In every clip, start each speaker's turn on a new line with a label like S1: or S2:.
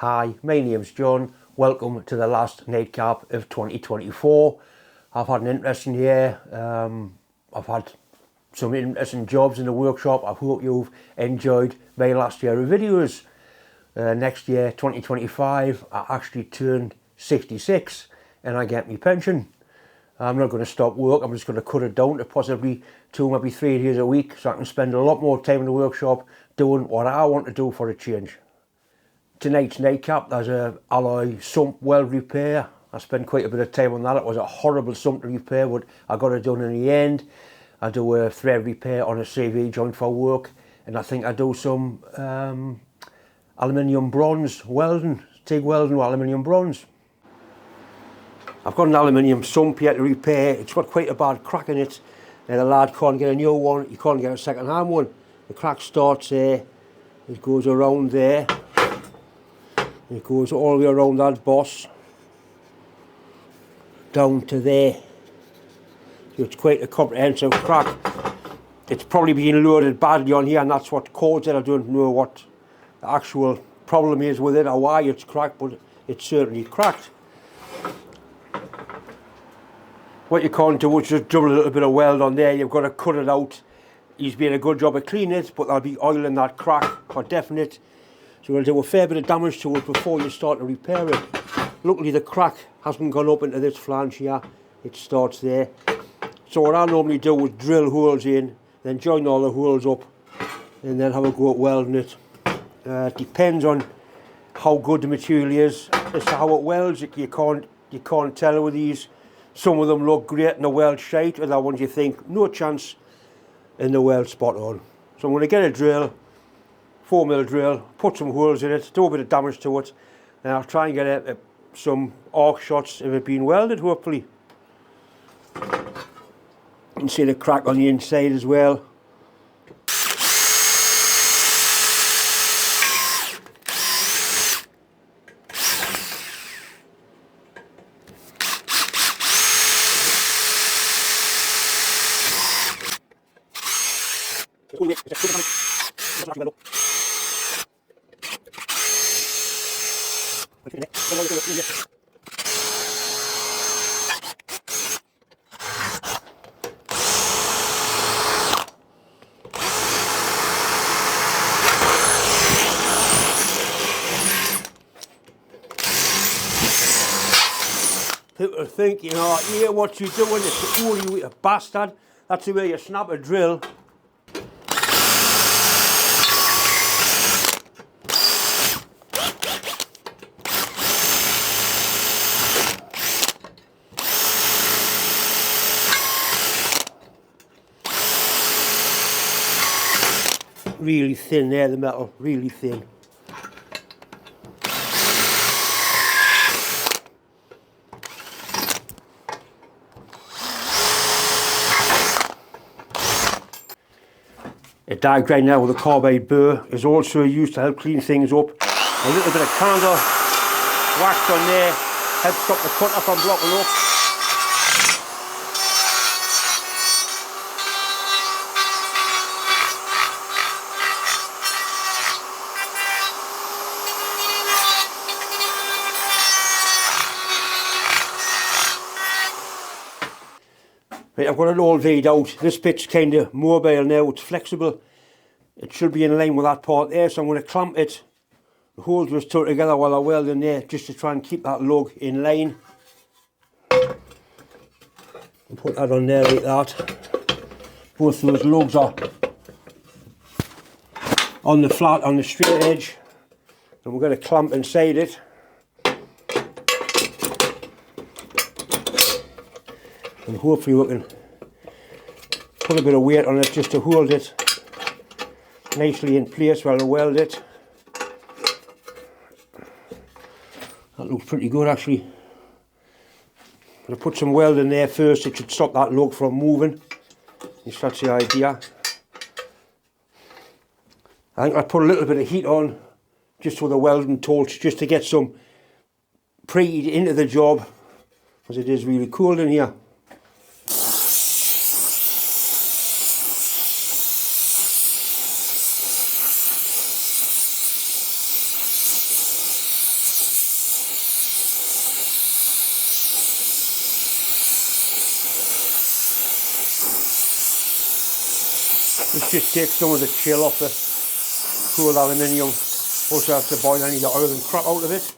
S1: Hi, my name's John. Welcome to the last night cap of 2024. I've had an interesting year. I've had some interesting jobs in the workshop. I hope you've enjoyed my last year of videos. Next year, 2025, I actually turned 66 and I get my pension. I'm not going to stop work. I'm just going to cut it down to possibly 2, maybe 3 days a week, so I can spend a lot more time in the workshop doing what I want to do for a change. Tonight's nightcap, there's a alloy sump weld repair. I spent quite a bit of time on that. It was a horrible sump to repair, but I got it done in the end. I do a thread repair on a CV joint for work, and I think I do some aluminium bronze welding, TIG welding with aluminium bronze. I've got an aluminium sump here to repair. It's got quite a bad crack in it. The lad can't get a new one, you can't get a second hand one. The crack starts there, it goes around there, it goes all the way around that boss, down to there. So it's quite a comprehensive crack. It's probably been loaded badly on here and that's what caused it. I don't know what the actual problem is with it or why it's cracked, but it's certainly cracked. What you can't do is just double a little bit of weld on there. You've got to cut it out. He's doing a good job of cleaning it, but there'll be oil in that crack for definite. So we'll do a fair bit of damage to it before you start to repair it. Luckily the crack hasn't gone up into this flange here. It starts there. So what I normally do is drill holes in, then join all the holes up, and then have a go at welding it. It depends on how good the material is as to how it welds. You can't tell with these. Some of them look great and the weld shite, other ones you think no chance and the weld spot on. So I'm going to get a drill, 4mm drill, put some holes in it, do a bit of damage to it, and I'll try and get some arc shots of it being welded hopefully. You can see the crack on the inside as well. People think, you know, yeah, what you doing, it's the only way, a bastard. That's the way you snap a drill. Really thin there, the metal, really thin. A die grinder with a carbide burr is also used to help clean things up. A little bit of candle wax on there helps stop the cutter from blocking up. Right, I've got it all laid out. This bit's kind of mobile now, it's flexible. It should be in line with that part there, so I'm going to clamp it. The holes just tuck together while I weld in there, just to try and keep that lug in line. And put that on there like that. Both those lugs are on the flat, on the straight edge. And we're going to clamp inside it. And hopefully we can put a bit of weight on it just to hold it nicely in place while I weld it. That looks pretty good actually. I'm going to put some weld in there first. It should stop that lug from moving. That's the idea. I think I'll put a little bit of heat on just with a welding torch just to get some preheat into the job, because it is really cold in here. Let's just take some of the chill off the cool aluminium. Also have to boil any of the oil and crap out of it.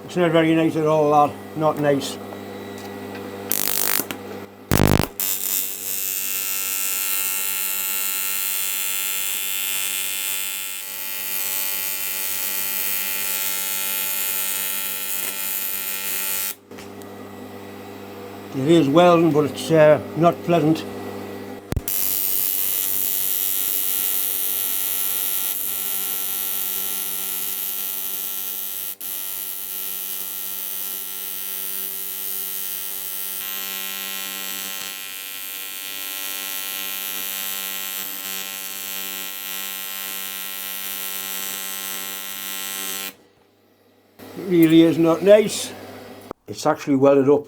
S1: It's not very nice at all, lad. Not nice. It is welding, but it's not pleasant. It really is not nice. It's actually welded up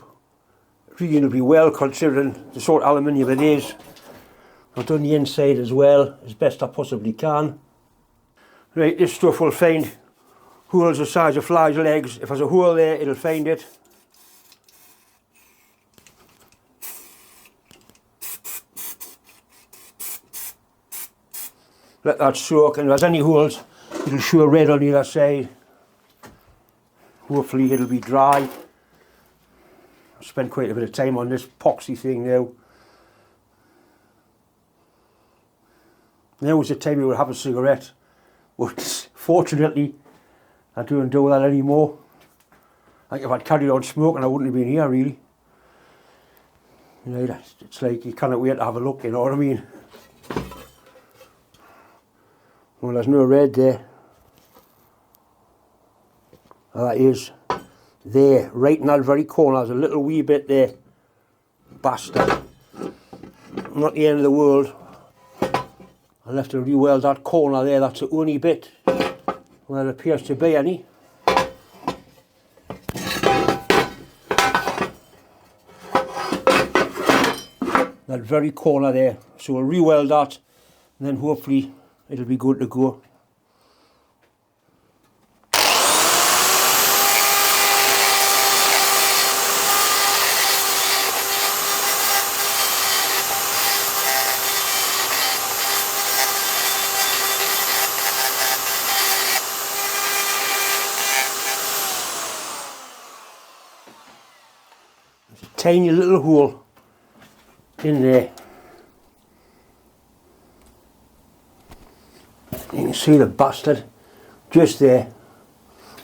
S1: reasonably well considering the sort of aluminium it is. I've done the inside as well as best I possibly can. Right, this stuff will find holes the size of flies' legs. If there's a hole there, it'll find it. Let that soak, and if there's any holes, it'll show red on the other side. Hopefully it'll be dry. I've spent quite a bit of time on this epoxy thing now. Now is the time you will have a cigarette, but fortunately I don't do that anymore. I think if I'd carried on smoking I wouldn't have been here really. You know, it's like you cannot wait to have a look, you know what I mean? Well, there's no red there. Oh, that is there, right in that very corner. There's a little wee bit there. Bastard. Not the end of the world. I'll have to re-weld that corner there. That's the only bit where it appears to be any. That very corner there. So we'll re-weld that and then hopefully it'll be good to go. There's a tiny little hole in there. You can see the bastard just there.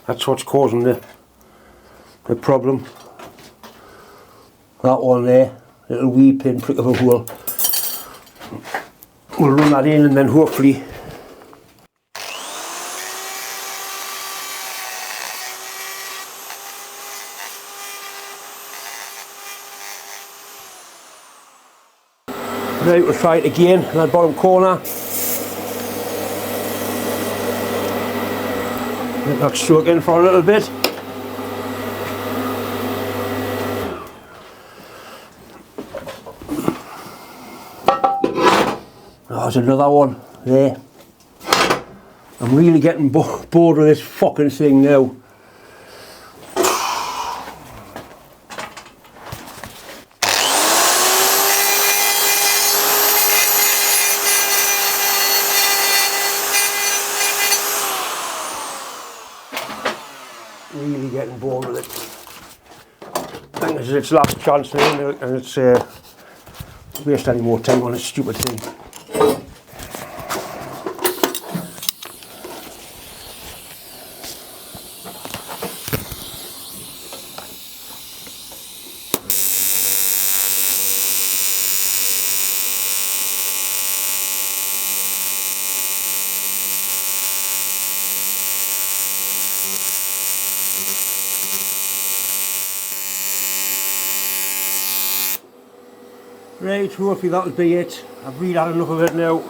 S1: That's what's causing the problem. That one there, little wee pin prick of a hole. We'll run that in and then hopefully right, we'll try it again in that bottom corner. Let that soak in for a little bit. Oh, there's another one there. I'm really getting bored with this fucking thing now. Really getting bored with it. I think this is its last chance now, and it's waste any more time on this stupid thing. Right, hopefully that'll be it. I've really had enough of it now.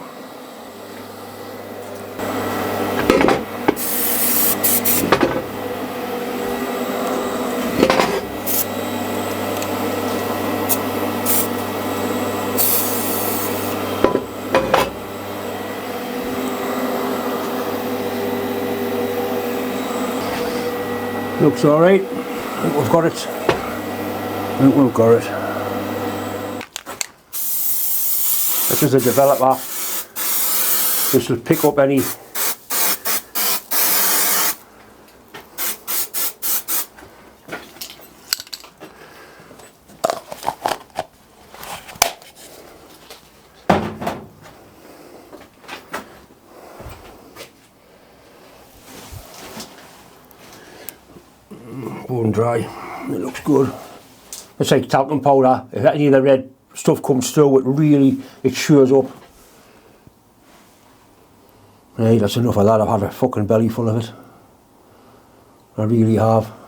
S1: Looks alright. I think we've got it. I think we've got it. This is a developer. This will pick up any bone dry. It looks good. It's like talcum powder. If any of the red stuff comes through, it shears up. Hey, that's enough of that. I've had a fucking belly full of it. I really have.